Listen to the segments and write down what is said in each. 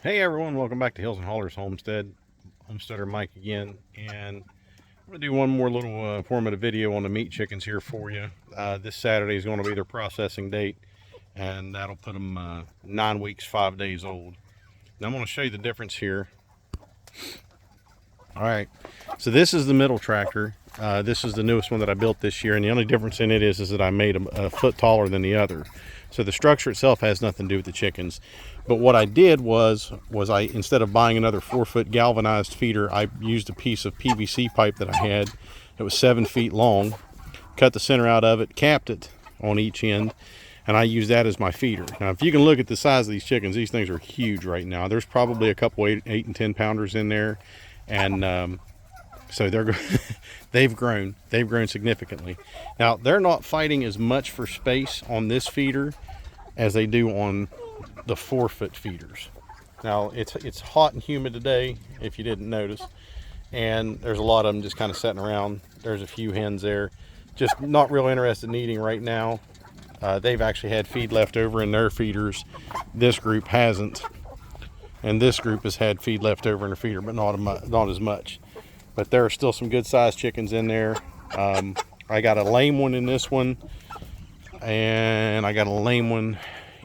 Hey everyone, welcome back to Hills and Hollers Homestead. Homesteader Mike again, and I'm going to do one more little informative video on the meat chickens here for you. This Saturday is going to be their processing date, and that'll put them 9 weeks, 5 days old. Now I'm going to show you the difference here. All right, so this is the middle tractor. This is the newest one that I built this year, and the only difference in it is that I made them a foot taller than the other. So the structure itself has nothing to do with the chickens. But what I did was I, instead of buying another 4-foot galvanized feeder, I used a piece of PVC pipe that I had. It was 7 feet long, cut the center out of it, capped it on each end, and I used that as my feeder. Now, if you can look at the size of these chickens, these things are huge right now. There's probably a couple 8 and 10 pounders in there, and so they've grown significantly. Now, they're not fighting as much for space on this feeder as they do on the 4-foot feeders. Now, it's hot and humid today, if you didn't notice, and there's a lot of them just kind of sitting around. There's a few hens there, just not real interested in eating right now. They've actually had feed left over in their feeders. This group hasn't, and this group has had feed left over in their feeder, but not as much. But there are still some good sized chickens in there. I got a lame one in this one, and I got a lame one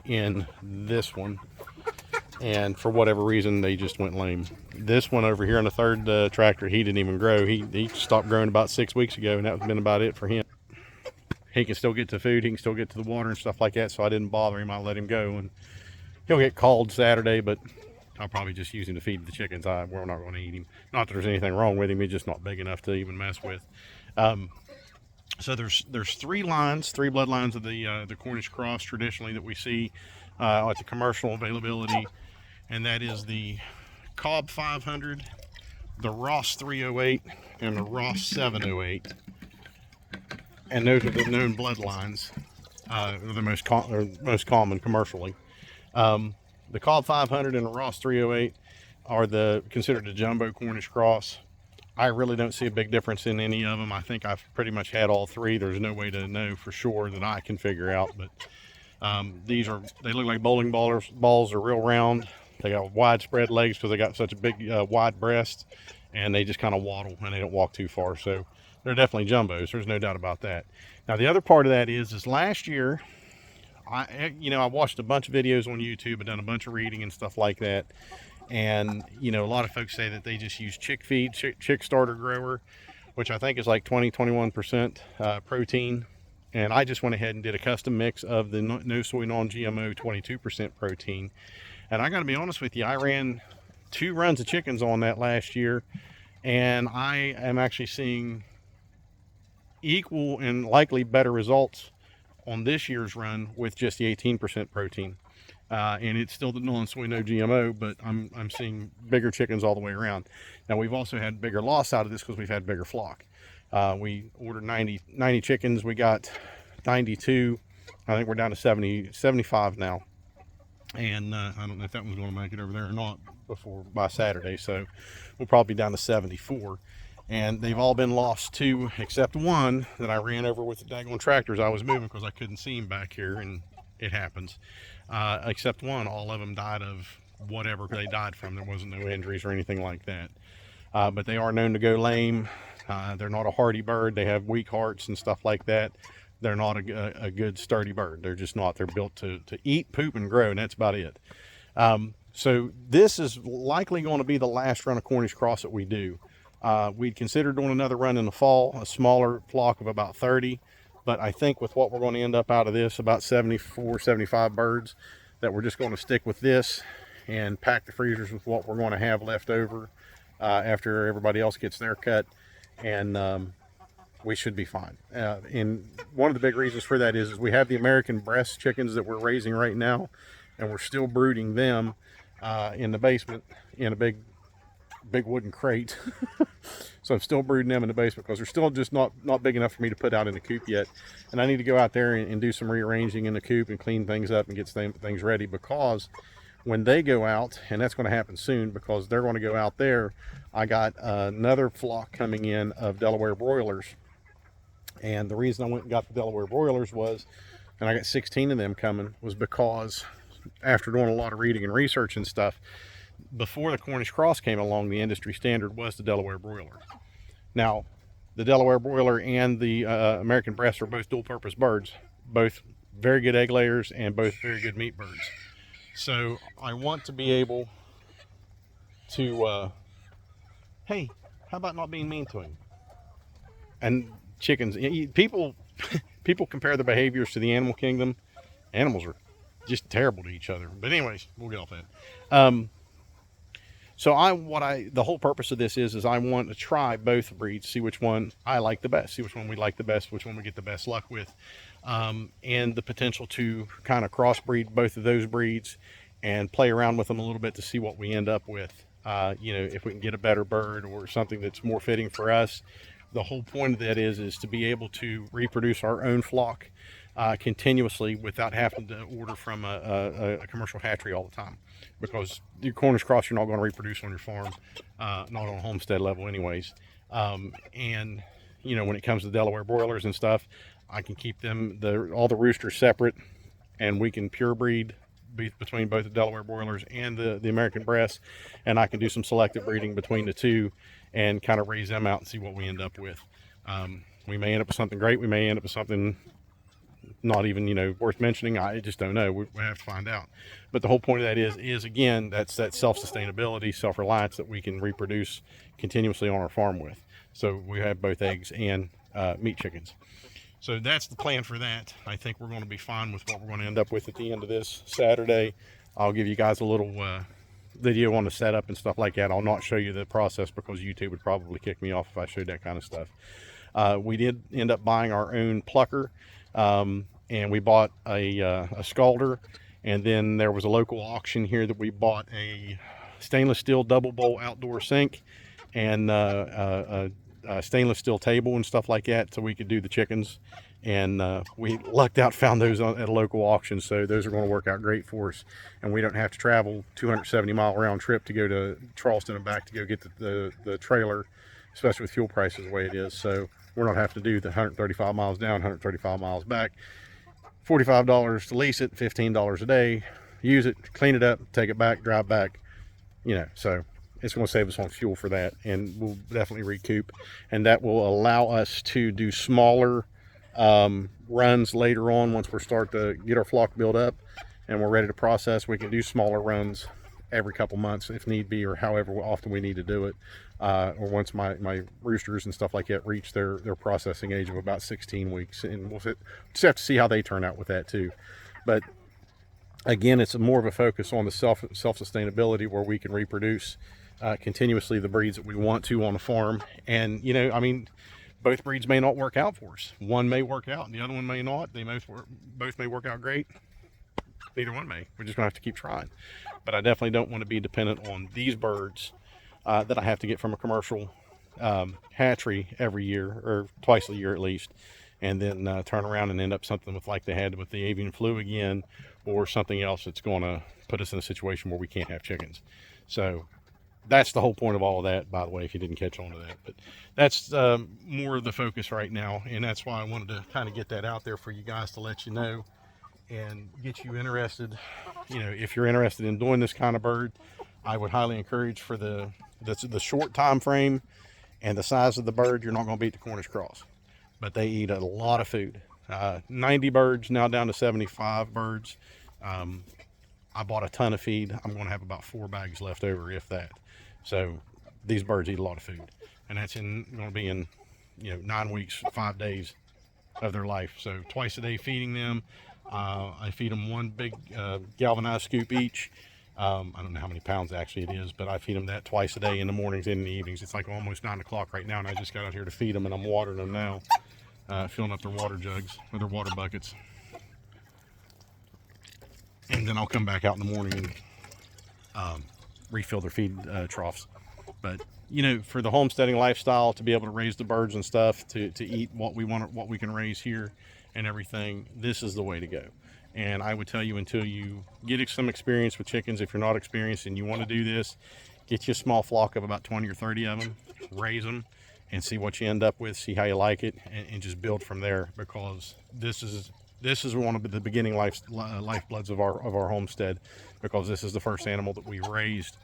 in this one, and for whatever reason they just went lame. This one over here on the third tractor, he didn't even grow. He stopped growing about 6 weeks ago, and that's been about it for him. He can still get to food, he can still get to the water and stuff like that, so I didn't bother him. I let him go, and he'll get called Saturday, but I'll probably just use him to feed the chickens. We're not going to eat him. Not that there's anything wrong with him, he's just not big enough to even mess with. So there's 3 bloodlines of the Cornish Cross traditionally that we see at the commercial availability, and that is the Cobb 500, the Ross 308, and the Ross 708. And those are the known bloodlines, the most common commercially. The Cobb 500 and the Ross 308 are considered the jumbo Cornish Cross. I really don't see a big difference in any of them. I think I've pretty much had all 3. There's no way to know for sure that I can figure out, but they look like bowling balls. Are real round. They got widespread legs because they got such a big wide breast, and they just kind of waddle and they don't walk too far. So they're definitely jumbos. There's no doubt about that. Now the other part of that is last year, I watched a bunch of videos on YouTube and done a bunch of reading and stuff like that. And, a lot of folks say that they just use chick feed, chick starter grower, which I think is like 21% protein. And I just went ahead and did a custom mix of the no soy non-GMO 22% protein. And I got to be honest with you, I ran 2 runs of chickens on that last year, and I am actually seeing equal and likely better results on this year's run with just the 18% protein. And it's still the non-soy, no GMO, but I'm seeing bigger chickens all the way around. Now, we've also had bigger loss out of this because we've had bigger flock. We ordered 90 chickens. We got 92. I think we're down to 75 now. And I don't know if that one's going to make it over there or not by Saturday. So we'll probably be down to 74. And they've all been lost too, except one that I ran over with the daggone tractors I was moving because I couldn't see him back here, and it happens. Except one, all of them died of whatever they died from. There wasn't no injuries or anything like that. But they are known to go lame. They're not a hardy bird. They have weak hearts and stuff like that. They're not a good sturdy bird. They're just not. They're built to eat, poop, and grow, and that's about it. So this is likely going to be the last run of Cornish Cross that we do. We'd considered doing another run in the fall, a smaller flock of about 30. But I think with what we're going to end up out of this, about 74, 75 birds, that we're just going to stick with this and pack the freezers with what we're going to have left over after everybody else gets their cut, and we should be fine. And one of the big reasons for that is we have the American breast chickens that we're raising right now, and we're still brooding them in the basement in a big wooden crate. So I'm still brooding them in the basement because they're still just not big enough for me to put out in the coop yet. And I need to go out there and do some rearranging in the coop and clean things up and get things ready, because when they go out, and that's going to happen soon because they're going to go out there, I got another flock coming in of Delaware broilers. And the reason I went and got the Delaware broilers was, and I got 16 of them coming, was because after doing a lot of reading and research and stuff, before the Cornish Cross came along, the industry standard was the Delaware broiler. Now, the Delaware broiler and the American breast are both dual-purpose birds, both very good egg layers and both very good meat birds. So I want to be able to, hey, how about not being mean to him? And chickens, people compare their behaviors to the animal kingdom. Animals are just terrible to each other. But anyways, we'll get off that. So the whole purpose of this is I want to try both breeds, see which one I like the best, see which one we like the best, which one we get the best luck with, and the potential to kind of crossbreed both of those breeds and play around with them a little bit to see what we end up with. If we can get a better bird or something that's more fitting for us. The whole point of that is to be able to reproduce our own flock continuously without having to order from a commercial hatchery all the time, because your Cornish Cross you're not going to reproduce on your farm, not on a homestead level anyways. And when it comes to Delaware broilers and stuff, I can keep them all the roosters separate, and we can pure breed between both the Delaware broilers and the American breast, and I can do some selective breeding between the two and kind of raise them out and see what we end up with. We may end up with something great, we may end up with something not even worth mentioning. I just don't know. We have to find out. But the whole point of that is again, that's that self-sustainability, self-reliance that we can reproduce continuously on our farm with. So we have both eggs and meat chickens. So that's the plan for that. I think we're going to be fine with what we're going to end up with at the end of this Saturday. I'll give you guys a little video on the setup and stuff like that. I'll not show you the process because YouTube would probably kick me off if I showed that kind of stuff. We did end up buying our own plucker, and we bought a scalder, and then there was a local auction here that we bought a stainless steel double bowl outdoor sink and a stainless steel table and stuff like that so we could do the chickens. And we lucked out, found those at a local auction, so those are going to work out great for us, and we don't have to travel 270-mile round trip to go to Charleston and back to go get the trailer, especially with fuel prices the way it is. So we're not having to do the 135 miles down, 135 miles back. $45 to lease it, $15 a day, use it, clean it up, take it back, drive back, so it's going to save us on fuel for that, and we'll definitely recoup, and that will allow us to do smaller runs later on. Once we start to get our flock built up and we're ready to process, we can do smaller runs every couple months if need be, or however often we need to do it, or once my roosters and stuff like that reach their processing age of about 16 weeks, and we'll just have to see how they turn out with that too. But again, it's more of a focus on the self-sustainability, where we can reproduce continuously the breeds that we want to on a farm. And both breeds may not work out for us. One may work out and the other one may not. They both may work out great. Neither one may. We're just gonna have to keep trying. But I definitely don't want to be dependent on these birds that I have to get from a commercial hatchery every year, or twice a year at least, and then turn around and end up something with like they had with the avian flu again, or something else that's going to put us in a situation where we can't have chickens. So that's the whole point of all of that, by the way, if you didn't catch on to that. But that's more of the focus right now, and that's why I wanted to kind of get that out there for you guys to let you know and get you interested. If you're interested in doing this kind of bird, I would highly encourage, for the short time frame and the size of the bird, you're not going to beat the Cornish Cross, but they eat a lot of food. 90 birds, now down to 75 birds. I bought a ton of feed. I'm going to have about 4 bags left over, if that. So these birds eat a lot of food, and that's going to be in 9 weeks, 5 days of their life. So twice a day feeding them. I feed them one big galvanized scoop each. I don't know how many pounds actually it is, but I feed them that twice a day, in the mornings and in the evenings. It's like almost 9 o'clock right now, and I just got out here to feed them, and I'm watering them now, filling up their water jugs or their water buckets. And then I'll come back out in the morning and refill their feed troughs. But for the homesteading lifestyle, to be able to raise the birds and stuff, to eat what we want, what we can raise here and everything, this is the way to go. And I would tell you, until you get some experience with chickens, if you're not experienced and you want to do this, get you a small flock of about 20 or 30 of them, raise them, and see what you end up with, see how you like it, and just build from there, because this is one of the beginning lifebloods of our homestead, because this is the first animal that we raised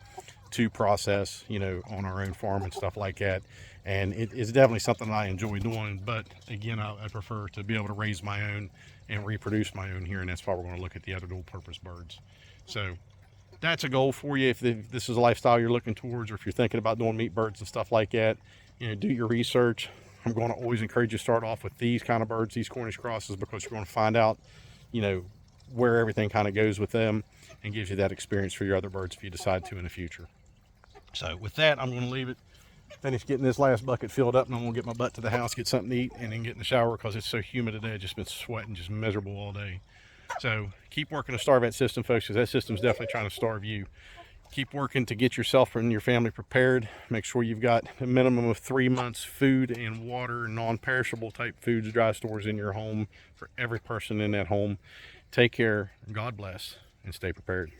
to process, you know, on our own farm and stuff like that. And it is definitely something I enjoy doing. But again, I prefer to be able to raise my own and reproduce my own here. And that's why we're going to look at the other dual purpose birds. So that's a goal for you if this is a lifestyle you're looking towards, or if you're thinking about doing meat birds and stuff like that. You know, do your research. I'm going to always encourage you to start off with these kind of birds, these Cornish crosses, because you're going to find out, you know, where everything kind of goes with them, and gives you that experience for your other birds if you decide to in the future. So with that, I'm going to leave it, finish getting this last bucket filled up, and I'm going to get my butt to the house, get something to eat, and then get in the shower because it's so humid today. I've just been sweating, just miserable all day. So keep working to starve that system, folks, because that system's definitely trying to starve you. Keep working to get yourself and your family prepared. Make sure you've got a minimum of 3 months food and water, non-perishable type foods, dry stores in your home for every person in that home. Take care, God bless, and stay prepared.